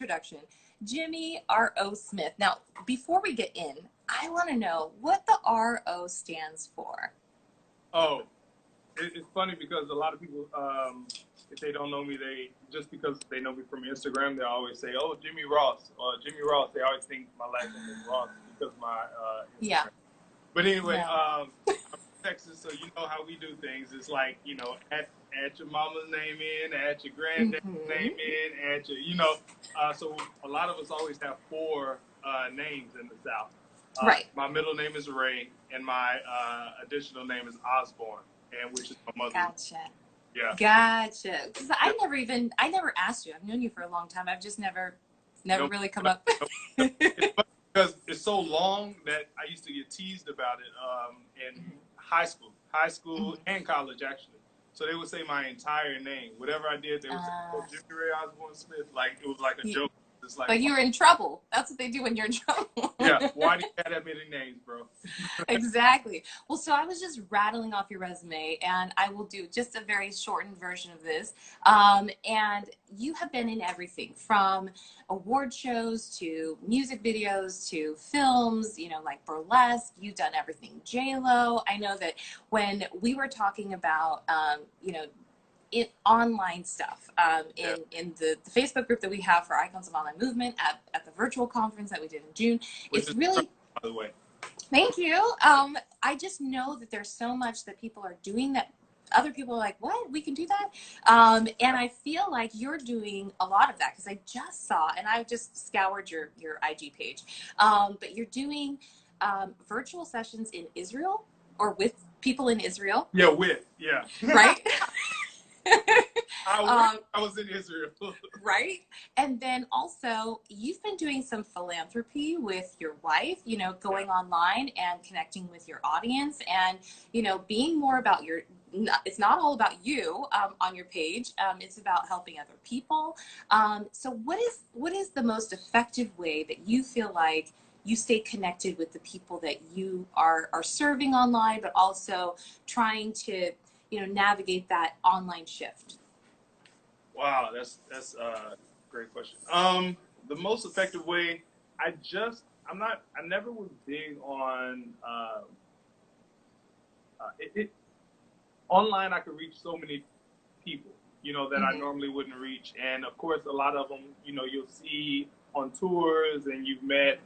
introduction, Jimmy R.O. Smith. Now, before we get in, I want to know what the R.O. stands for. Oh, it's funny because a lot of people, if they don't know me, just because they know me from Instagram, they always say, "Oh, Jimmy Ross," or Jimmy Ross. They always think my last name is Ross because of my Instagram. Yeah. But anyway, I'm from Texas, so you know how we do things. It's like, add your mama's name in, add your granddad's name in, add your, so a lot of us always have four names in the South. Right. My middle name is Ray, and my additional name is Osborne, and which is my mother's. Gotcha. Yeah. Gotcha. Because I never asked you. I've known you for a long time. I've just never really come up. Because it's so long that I used to get teased about it in high school and college, actually. So they would say my entire name. Whatever I did, they would say, "Oh, Jimmy Ray Osborne Smith." Like, it was like a joke. It's like, but you were in trouble. That's what they do when you're in trouble. Yeah. Why do you have that many names, bro? Exactly. Well, so I was just rattling off your resume, and I will do just a very shortened version of this. And you have been in everything from award shows to music videos to films, like burlesque. You've done everything. J-Lo. I know that when we were talking about, online stuff in the Facebook group that we have for Icons of Online Movement at the virtual conference that we did in June. It's really, by the way. Thank you. I just know that there's so much that people are doing that other people are like, what? We can do that? And I feel like you're doing a lot of that because I just saw, and I just scoured your IG page, but you're doing virtual sessions in Israel or with people in Israel. Yeah, Right? I was in Israel. Right? And then also, you've been doing some philanthropy with your wife, going online and connecting with your audience and, being more about it's not all about you on your page. It's about helping other people. So what is the most effective way that you feel like you stay connected with the people that you are serving online, but also trying to navigate that online shift? Wow, that's a great question. The most effective way, I never was big on online. I could reach so many people, that I normally wouldn't reach, and of course, a lot of them, you'll see on tours, and you've met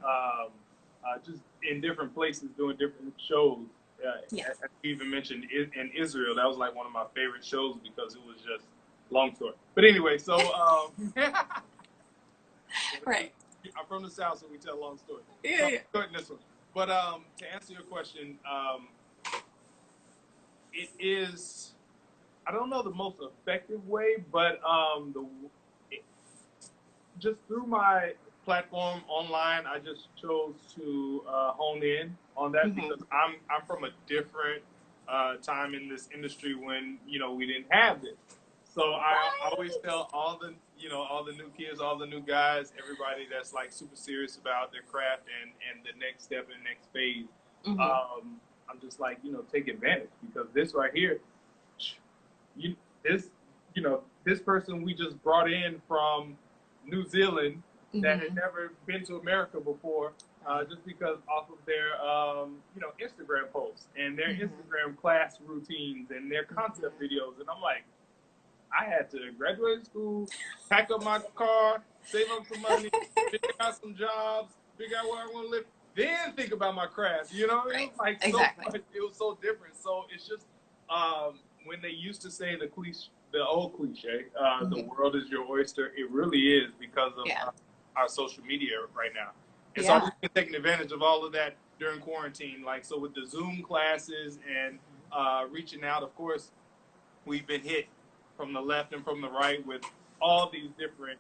just in different places doing different shows. As you even mentioned in Israel, that was like one of my favorite shows because it was just long story. But anyway, so right. I'm from the South, so we tell long stories. Yeah. Shorten this one. But to answer your question, it is, I don't know the most effective way, but just through my platform online, I just chose to hone in on that because I'm from a different time in this industry when we didn't have this. So I always tell all the new kids, all the new guys, everybody that's like super serious about their craft and the next step and next phase. I'm just like, take advantage because this right here, this person we just brought in from New Zealand that had never been to America before, just because off of their Instagram posts and their Instagram class routines and their concept videos, and I'm like, I had to graduate school, pack up my car, save up some money, figure out some jobs, figure out where I want to live, then think about my craft. It was like exactly. it was so different. So it's just when they used to say the old cliche, the world is your oyster. It really is because of our social media right now. And so I've just been taking advantage of all of that during quarantine. Like, so with the Zoom classes and reaching out, of course, we've been hit from the left and from the right with all these different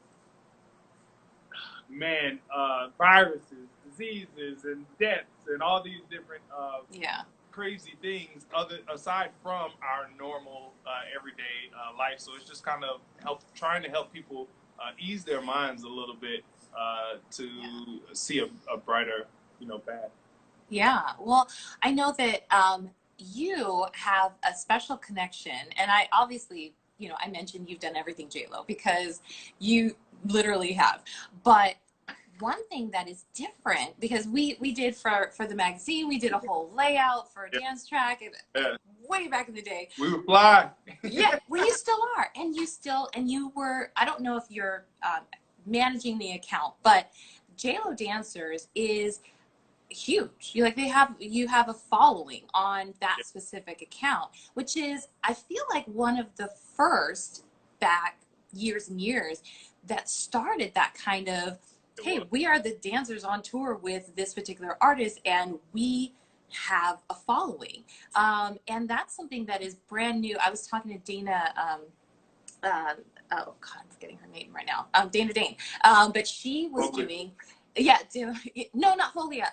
viruses, diseases, and deaths, and all these different crazy things aside from our normal everyday life. So it's just kind of trying to help people ease their minds a little bit to see a brighter path. Yeah. Well, I know that you have a special connection, and I obviously, I mentioned you've done everything J-Lo because you literally have. But one thing that is different, because we did for the magazine, we did a whole layout for a dance track way back in the day. We would fly. Yeah, well, you still are, and you were. I don't know if you're managing the account, but JLo Dancers is huge. You have a following on that specific account, which is, I feel like, one of the first back years and years that started that kind of, hey, we are the dancers on tour with this particular artist and we have a following. And that's something that is brand new. I was talking to Dana, oh God, I'm forgetting her name right now. Dana Dane. But she was doing, no, not Folia.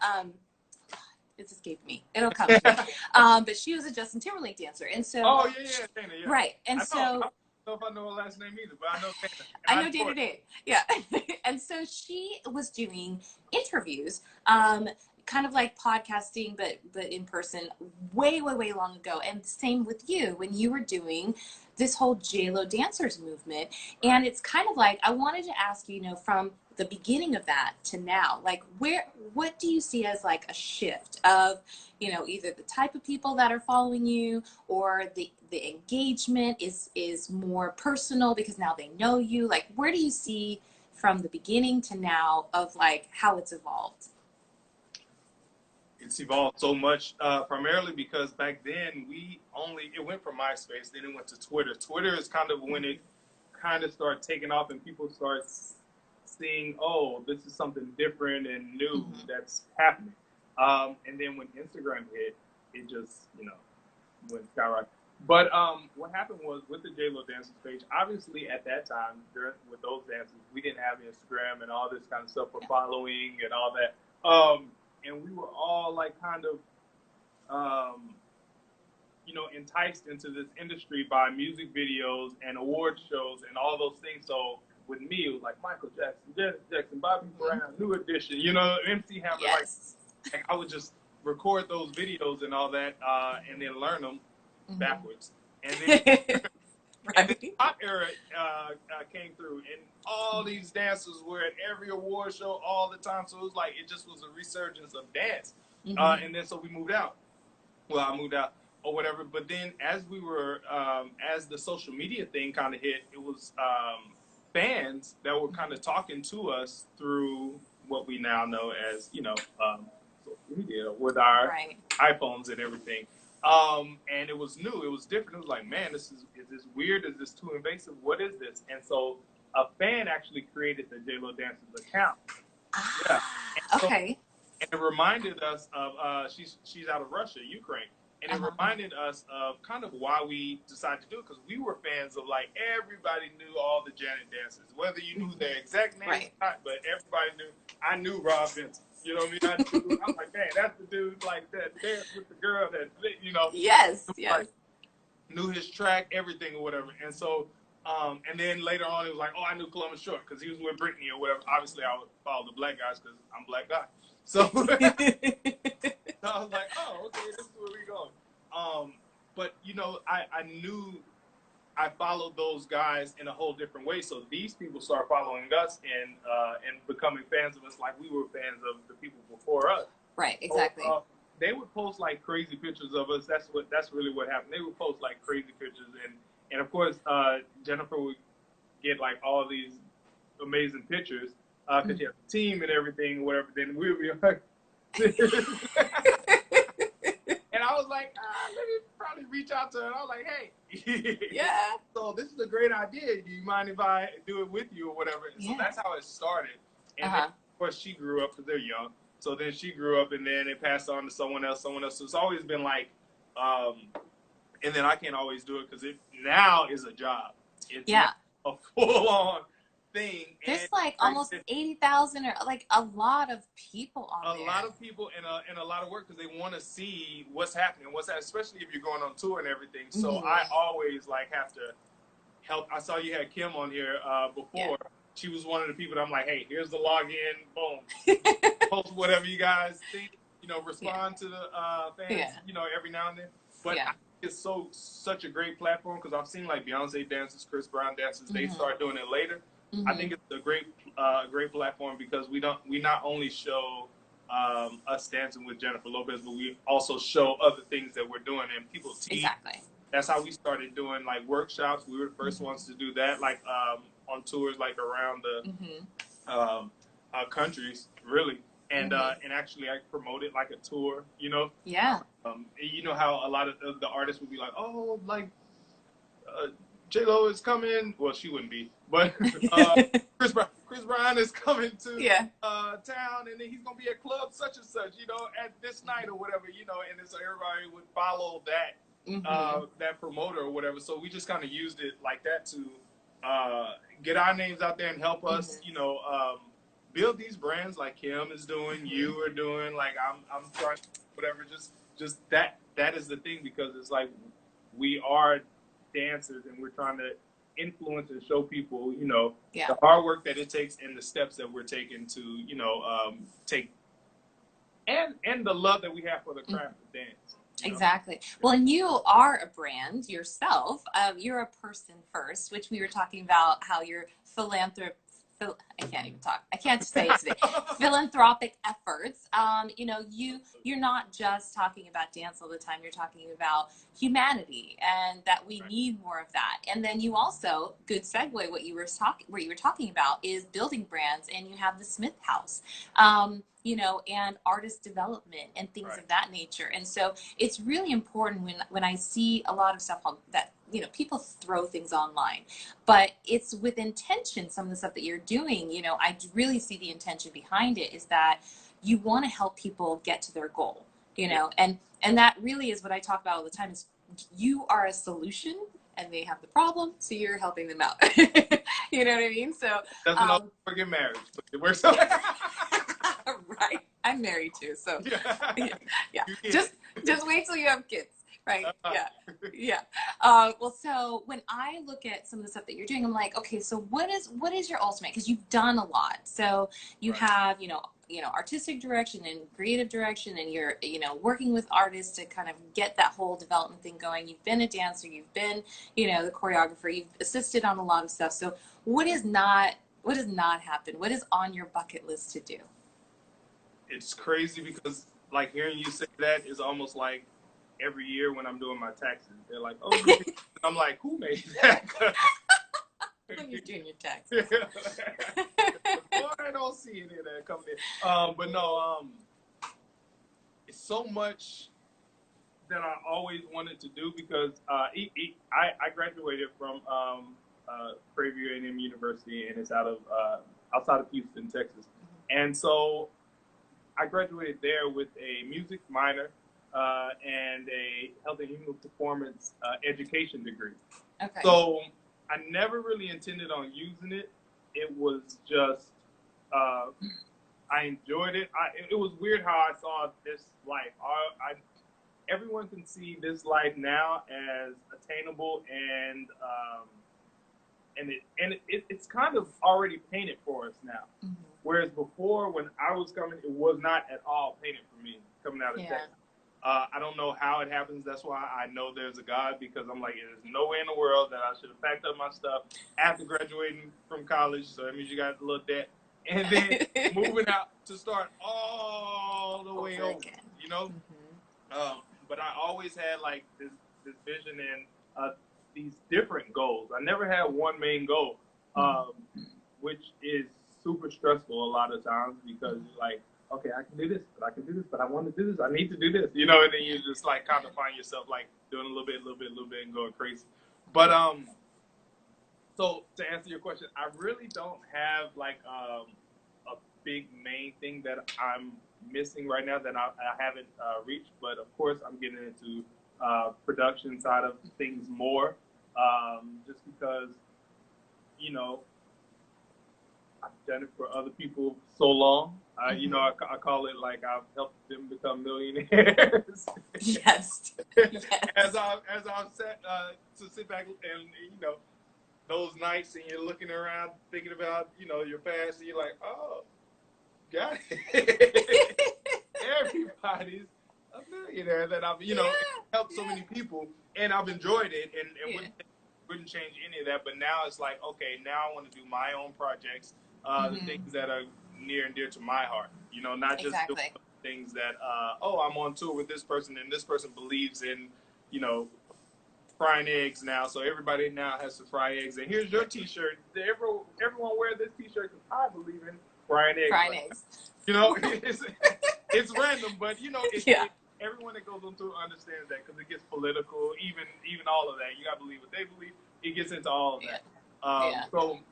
It's escaped me. It'll come to me. But she was a Justin Timberlake dancer, and so. Oh yeah, Dana. Yeah. Right, and so. I don't know if I know her last name either, but I know Dana. I know Dana Dane. Yeah, and so she was doing interviews, kind of like podcasting, but in person, way long ago. And same with you when you were doing this whole JLo Dancers movement. And it's kind of like, I wanted to ask you, from the beginning of that to now, like what do you see as like a shift of, either the type of people that are following you, or the engagement is more personal because now they know you? Like, where do you see from the beginning to now of like how it's evolved? It's evolved so much, primarily because back then it went from MySpace, then it went to Twitter. Twitter is kind of when it kind of started taking off and people start seeing, oh, this is something different and new that's happening. And then when Instagram hit, it just, went skyrocket. But what happened was, with the JLo Dancers page, obviously at that time, with those dancers, we didn't have Instagram and all this kind of stuff for following and all that. And we were all like kind of, enticed into this industry by music videos and award shows and all those things. So with me, it was like Michael Jackson, Janet Jackson, Bobby Brown, New Edition, MC Hammer. Like I would just record those videos and all that, and then learn them backwards. And then, and the pop era came through, and all these dancers were at every award show all the time. So it was like, it just was a resurgence of dance. And then so we moved out. Well, I moved out or whatever. But then as we were, as the social media thing kind of hit, it was fans that were kind of talking to us through what we now know as, social media with our iPhones and everything. And it was new, it was different. It was like, man, is this weird? Is this too invasive? What is this? And so a fan actually created the JLo Dancers account. Okay. And it reminded us of, she's out of Russia, Ukraine. And it reminded us of kind of why we decided to do it, because we were fans of, like, everybody knew all the Janet dancers, whether you knew their exact names or not, but everybody knew. I knew Rob Benson. You know what I mean? I was like, man, that's the dude like that dance with the girl that, Yes. Like, knew his track, everything or whatever. And so, and then later on, it was like, oh, I knew Columbus Short because he was with Britney or whatever. Obviously, I would follow the black guys because I'm a black guy. So, so I was like, oh, okay, this is where we're going. But, I knew I followed those guys in a whole different way. So these people started following us and becoming fans of us like we were fans of the people before us. Right, exactly. So, they would post like crazy pictures of us. That's really what happened. They would post like crazy pictures, and of course Jennifer would get like all these amazing pictures because she has a team and everything, whatever. Then we would be like, and I was like, let me probably reach out to her. And I was like, hey, yeah. So this is a great idea. Do you mind if I do it with you or whatever? So that's how it started. And then, of course, she grew up because they're young. So then she grew up, and then it passed on to someone else. So it's always been like, and then I can't always do it because it now is a job. It's a full-on thing. There's like almost 80,000 or like a lot of people on there. A lot of people and a lot of work because they want to see what's happening, especially if you're going on tour and everything. So I always like have to help. I saw you had Kim on here before. Yeah. She was one of the people that I'm like, hey, here's the login, boom. Post whatever you guys think, respond to the fans, every now and then. But it's such a great platform because I've seen like Beyonce dances, Chris Brown dances, they start doing it later. I think it's a great platform because we not only show us dancing with Jennifer Lopez, but we also show other things that we're doing, and people teach. Exactly. That's how we started doing like workshops. We were the first ones to do that, like on tours, like around the countries, really. And and actually, I promoted like a tour, you know. Yeah. You know how a lot of the artists would be like, oh, like J Lo is coming. Well, she wouldn't be, but Chris Brown is coming to town, and then he's gonna be at club such and such, you know, at this night or whatever, you know, and then so everybody would follow that that promoter or whatever. So we just kind of used it like that to get our names out there and help us, you know, build these brands like Kim is doing, you are doing, like I'm trying, whatever. Just that is the thing, because it's like we are dancers and we're trying to influence and show people, you know, the hard work that it takes and the steps that we're taking to, you know, take and the love that we have for the craft of dance. Exactly. Well, and you are a brand yourself. You're a person first, which we were talking about how you're I can't even talk. I can't say it today. Philanthropic efforts. You know, you're not just talking about dance all the time. You're talking about humanity, and that we need more of that. And then you also, good segue, what you were talking about is building brands, and you have the Smith House. You know, and artist development and things of that nature. And so it's really important when I see a lot of stuff that, you know, people throw things online, but it's with intention. Some of the stuff that you're doing, you know, I really see the intention behind it is that you want to help people get to their goal, you know, and that really is what I talk about all the time is you are a solution and they have the problem, so you're helping them out. You know what I mean? So doesn't always work in marriage, but it works out. Right. I'm married too, so yeah. Just wait till you have kids, right? Yeah. Well, so when I look at some of the stuff that you're doing, I'm like, okay, so what is your ultimate? Because you've done a lot. So you have, you know, artistic direction and creative direction, and you're, you know, working with artists to kind of get that whole development thing going. You've been a dancer, you've been, you know, the choreographer, you've assisted on a lot of stuff. So what does not happen? What is on your bucket list to do? It's crazy because like hearing you say that is almost like every year when I'm doing my taxes, they're like, "Oh," I'm like, "Who made that?" When you're doing your taxes, Boy, I don't see any of that coming in. But no, it's so much that I always wanted to do because I graduated from Prairie View A&M University, and it's outside of Houston, Texas, and so I graduated there with a music minor and a health and human performance education degree. Okay. So I never really intended on using it. It was just I enjoyed it. It was weird how I saw this life. Everyone can see this life now as attainable, and it's kind of already painted for us now. Mm-hmm. Whereas before, when I was coming, it was not at all painted for me coming out of Texas. I don't know how it happens. That's why I know there's a God, because I'm like, there's no way in the world that I should have packed up my stuff after graduating from college. So that means you got a little debt. And then moving out to start all the way over, you know? Mm-hmm. But I always had like this vision and these different goals. I never had one main goal, which is super stressful a lot of times because you're like, okay, I can do this, but I can do this, but I want to do this. I need to do this, you know, and then you just like kind of find yourself like doing a little bit, and going crazy. But so to answer your question, I really don't have like a big main thing that I'm missing right now that I haven't reached. But of course, I'm getting into production side of things more, just because, you know, I've done it for other people so long. You know, I call it like I've helped them become millionaires. Yes. As I've sat to sit back and, you know, those nights and you're looking around thinking about, you know, your past, and you're like, oh, got it. Everybody's a millionaire that I've, you know, helped so many people, and I've enjoyed it. And with wouldn't change any of that. But now it's like, okay, now I want to do my own projects, the things that are near and dear to my heart. You know, not just doing things that, oh, I'm on tour with this person and this person believes in, you know, frying eggs now, so everybody now has to fry eggs. And here's your T-shirt. Everyone wear this T-shirt because I believe in frying eggs. Frying eggs. You know, it's random, but you know, everyone that goes on tour understands that because it gets political. Even all of that, you gotta believe what they believe. It gets into all of that.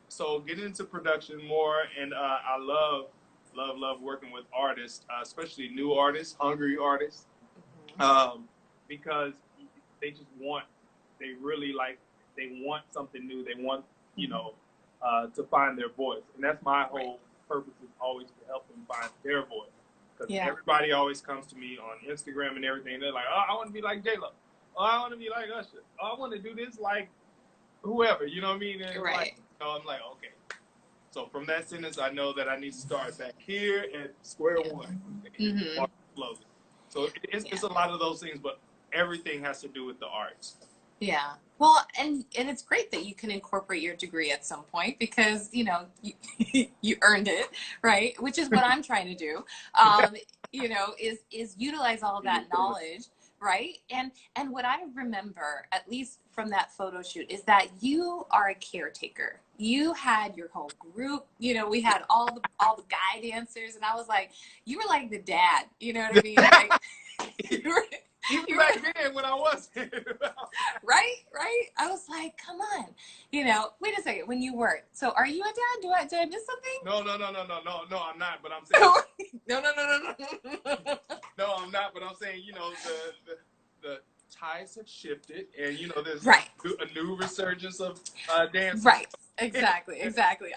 So getting into production more, and I love working with artists, especially new artists, hungry artists, because they just want. They really they want something new. They want, you know, to find their voice. And that's my whole purpose, is always to help them find their voice. Because everybody always comes to me on Instagram and everything. They're like, oh, I want to be like J-Lo. Oh, I want to be like Usher. Oh, I want to do this like whoever. You know what I mean? And like, you know, I'm like, okay. So from that sentence, I know that I need to start back here at square one. So it's a lot of those things, but everything has to do with the arts. Yeah. Well, and it's great that you can incorporate your degree at some point, because, you know, you earned it, right? Which is what I'm trying to do, you know, is utilize all of that knowledge, right? And what I remember, at least from that photo shoot, is that you are a caretaker. You had your whole group, you know, we had all the guy dancers, and I was like, you were like the dad, you know what I mean? Like, Even back then when I was right. I was like, come on, you know. Wait a second, when you weren't. So, are you a dad? Did I miss something? No, I'm not. But I'm saying no. No, I'm not. But I'm saying, you know, the tides have shifted, and you know, there's a new resurgence of dance. Right. Exactly.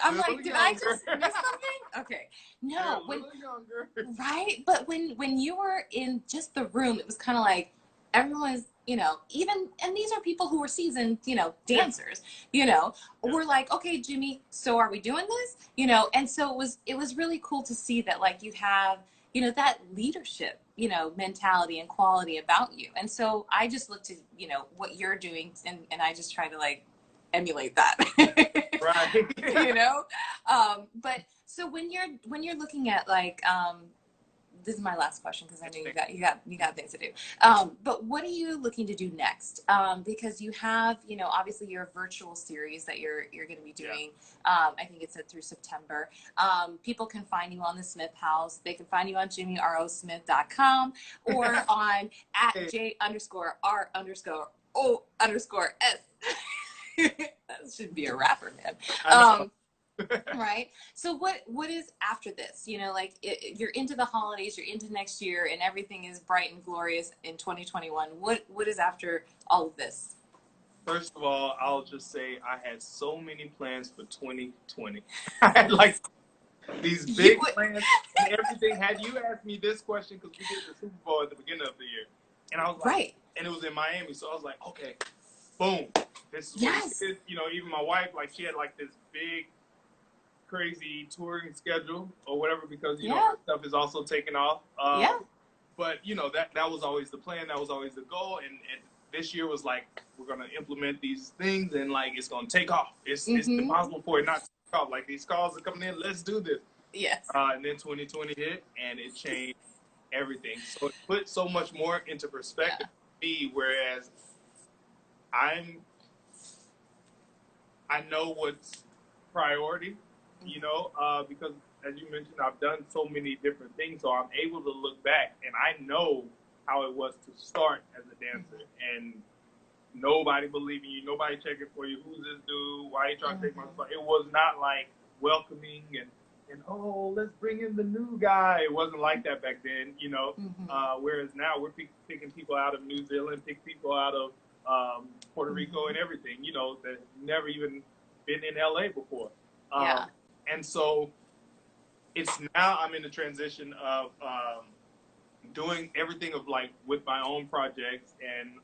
I'm like, did I just miss something? Okay. No, right? But when you were in just the room, it was kind of like everyone's, you know, and these are people who were seasoned, you know, dancers, you know, we're like, okay, Jimmy, so are we doing this? You know, and so it was really cool to see that, like, you have, you know, that leadership, you know, mentality and quality about you. And so I just looked at, you know, what you're doing, and I just try to like emulate that. Right. You know, but so when you're looking at like, this is my last question because I know you got things to do. But what are you looking to do next? Because you have, you know, obviously your virtual series that you're going to be doing. I think it's through September. People can find you on the Smith House. They can find you on JimmyROSmith.com or on @J_R_R_O_S. That should be a rapper, man. Right. So what is after this? You know, like you're into the holidays, you're into next year, and everything is bright and glorious in 2021. What is after all of this? First of all, I'll just say I had so many plans for 2020. I had like these big plans and everything. Had you asked me this question, because we did the Super Bowl at the beginning of the year, and I was like, and it was in Miami, so I was like, okay, boom, this is what it is. You know, even my wife, like, she had like this big, crazy touring schedule or whatever, because you know, her stuff is also taking off. But you know, that was always the plan. That was always the goal. And this year was like, we're gonna implement these things, and like it's gonna take off. It's impossible for it not to take off. Like, these calls are coming in. Let's do this. Yes. And then 2020 hit, and it changed everything. So it put so much more into perspective for me. Whereas I know what's priority. You know, because as you mentioned, I've done so many different things, so I'm able to look back, and I know how it was to start as a dancer, and nobody believing you, nobody checking for you. Who's this dude? Why are you trying to take my spot? It was not like welcoming and oh, let's bring in the new guy. It wasn't like that back then, you know. Whereas now we're picking people out of New Zealand, pick people out of Puerto Rico and everything, you know, that never even been in LA before. And so it's now I'm in the transition of doing everything of like with my own projects and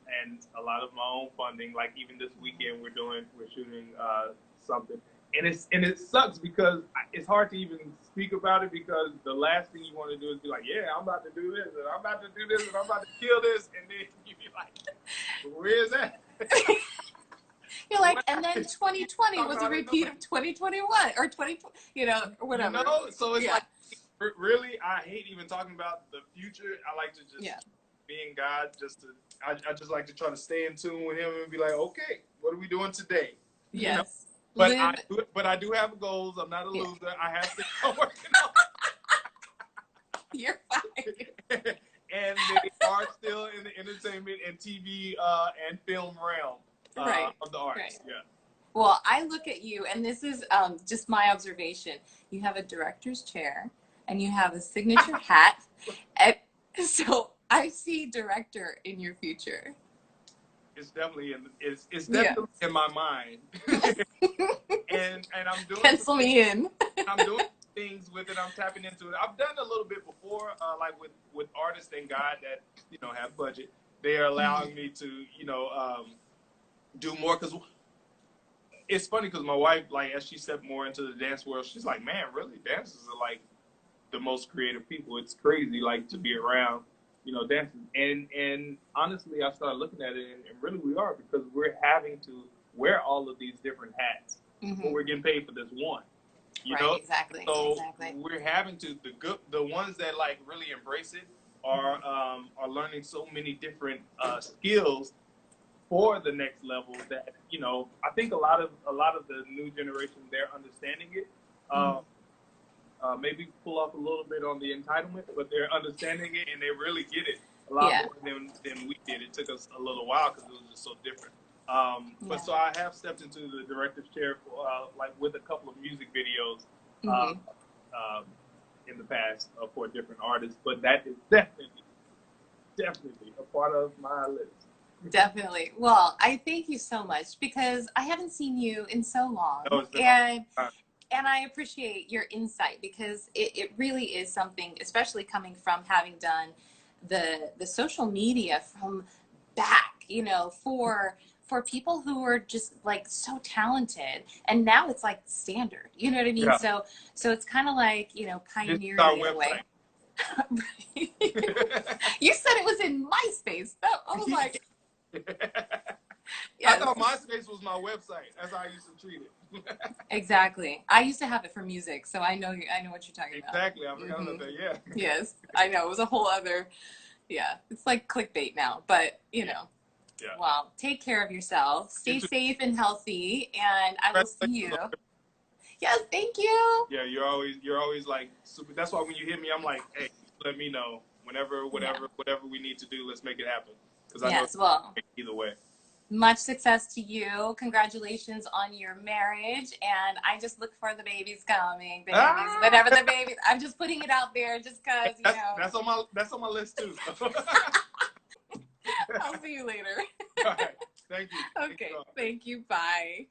a lot of my own funding. Like even this weekend we're shooting something, and it sucks because it's hard to even speak about it, because the last thing you want to do is be like, yeah, I'm about to do this and I'm about to do this and I'm about to kill this, and then you be like, where is that? You're like, What? and then 2020 Talk was a about it, repeat of 2021 or 2020, or you whatever. know, so it's Yeah. like, really, I hate even talking about the future. I like to just be in God. I just like to try to stay in tune with Him and be like, okay, what are we doing today? You know. Yes. Live. But I do have goals. I'm not a loser. I have things I'm working on. You're fine. And they are still in the entertainment and TV and film realm of the arts. Right. Yeah. Well, I look at you, and this is just my observation. You have a director's chair, and you have a signature hat. And so I see director in your future. It's definitely in my mind. and I'm doing pencil me in. I'm doing things with it. I'm tapping into it. I've done a little bit before, like with artists and God that have budget. They are allowing me to do more, because it's funny, because my wife, like, as she stepped more into the dance world, she's like, man, really, dancers are like the most creative people. It's crazy, like, to be around dancers. And honestly, I started looking at it, and really we are, because we're having to wear all of these different hats, but we're getting paid for this one. You know? Exactly. So exactly. we're having to, the ones that like really embrace it are learning so many different skills for the next level that I think a lot of the new generation, they're understanding it. Maybe pull off a little bit on the entitlement, but they're understanding it, and they really get it a lot more than we did. It took us a little while because it was just so different. But so I have stepped into the director's chair for like with a couple of music videos in the past for different artists. But that is definitely a part of my list. Definitely. Well, I thank you so much, because I haven't seen you in so long, and I appreciate your insight, because it really is something, especially coming from having done the social media from back, for people who are just like so talented, and now it's like standard, you know what I mean? Yeah. So it's kind of like, pioneering in a way. You said it was in MySpace. I was like, I thought MySpace was my website. That's how I used to treat it. Exactly. I used to have it for music, so I know what you're talking about. Exactly. I forgot about that. Yeah. Yes, I know. It was a whole other. Yeah, it's like clickbait now, but Yeah. Well, take care of yourself. Stay safe and healthy, and I will see you. Yes, thank you. Yeah, you're always like super. That's why when you hit me, I'm like, hey, let me know whatever we need to do. Let's make it happen. Because I know either way. Much success to you. Congratulations on your marriage, and I just look for the babies coming. Whenever the babies, I'm just putting it out there, just because That's on my list too. So. I'll see you later. All right. Thank you. Okay. Thank you. Bye.